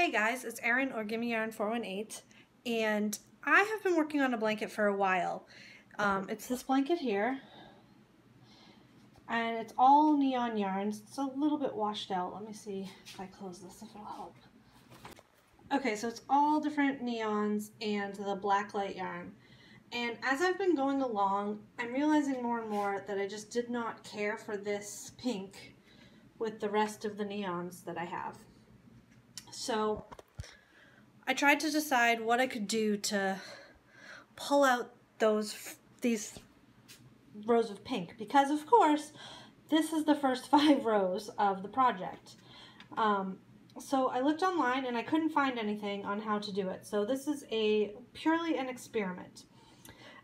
Hey guys, it's Erin or Gimme Yarn 418, and I have been working on a blanket for a while. It's this blanket here, and it's all neon yarns. It's a little bit washed out. Let me see if I close this, if it'll help. Okay, so it's all different neons and the black light yarn. And as I've been going along, I'm realizing more and more that I just did not care for this pink with the rest of the neons that I have. So I tried to decide what I could do to pull out these rows of pink, because of course this is the first 5 rows of the project. So I looked online and I couldn't find anything on how to do it. So this is purely an experiment.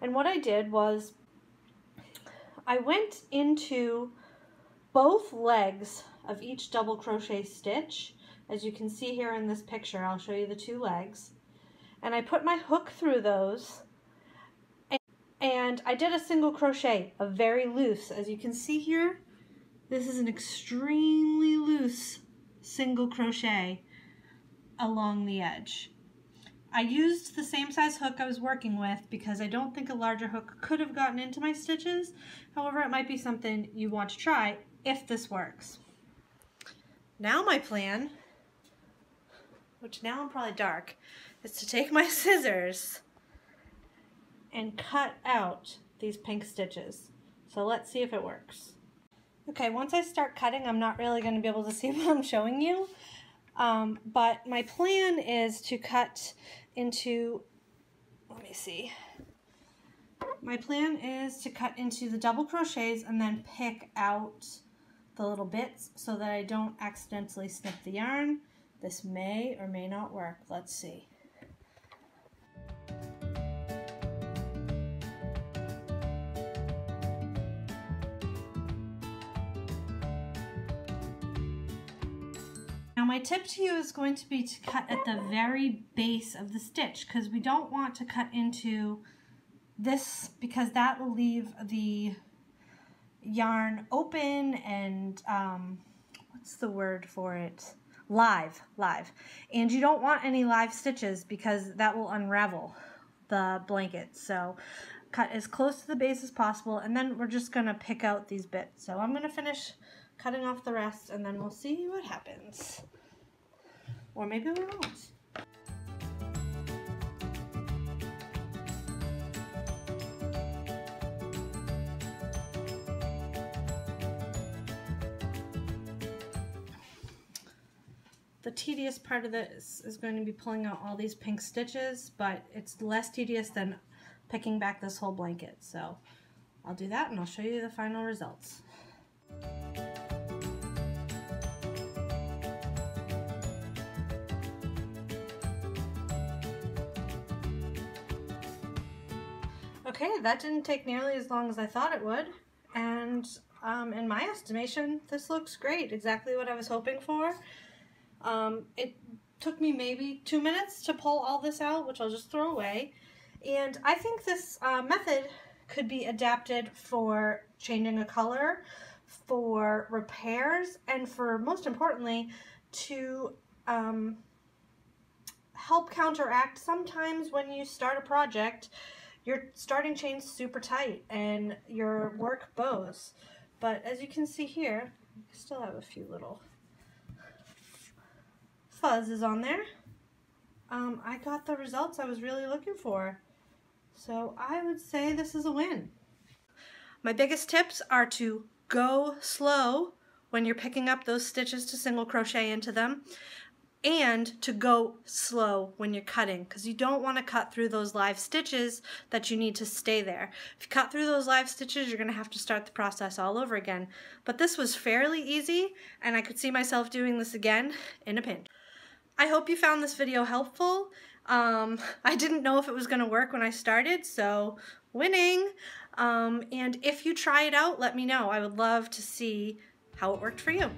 And what I did was I went into both legs of each double crochet stitch. As you can see here in this picture, I'll show you the 2 legs. And I put my hook through those, and I did a single crochet, a very loose. As you can see here, this is an extremely loose single crochet along the edge. I used the same size hook I was working with because I don't think a larger hook could have gotten into my stitches. However, it might be something you want to try if this works. Now my plan, which now I'm probably dark, is to take my scissors and cut out these pink stitches. So let's see if it works. Okay, once I start cutting, I'm not really going to be able to see what I'm showing you, but my plan is to cut into, let me see, my plan is to cut into the double crochets and then pick out the little bits so that I don't accidentally snip the yarn. This may or may not work. Let's see. Now my tip to you is going to be to cut at the very base of the stitch, because we don't want to cut into this, because that will leave the yarn open and what's the word for it? Live. And you don't want any live stitches because that will unravel the blanket. So cut as close to the base as possible, and then we're just going to pick out these bits. So I'm going to finish cutting off the rest, and then we'll see what happens. Or maybe we won't. The tedious part of this is going to be pulling out all these pink stitches, but it's less tedious than picking back this whole blanket. So I'll do that and I'll show you the final results. Okay, that didn't take nearly as long as I thought it would, and in my estimation, this looks great, exactly what I was hoping for. It took me maybe 2 minutes to pull all this out, which I'll just throw away, and I think this method could be adapted for changing a color, for repairs, and for, most importantly, to help counteract sometimes when you start a project, your starting chain's super tight and your work bows. But as you can see here, I still have a few little fuzzes on there. I got the results I was really looking for. So I would say this is a win. My biggest tips are to go slow when you're picking up those stitches to single crochet into them, and to go slow when you're cutting, because you don't want to cut through those live stitches that you need to stay there. If you cut through those live stitches, you're going to have to start the process all over again. But this was fairly easy, and I could see myself doing this again in a pinch. I hope you found this video helpful. I didn't know if it was going to work when I started, so winning. And if you try it out, let me know. I would love to see how it worked for you.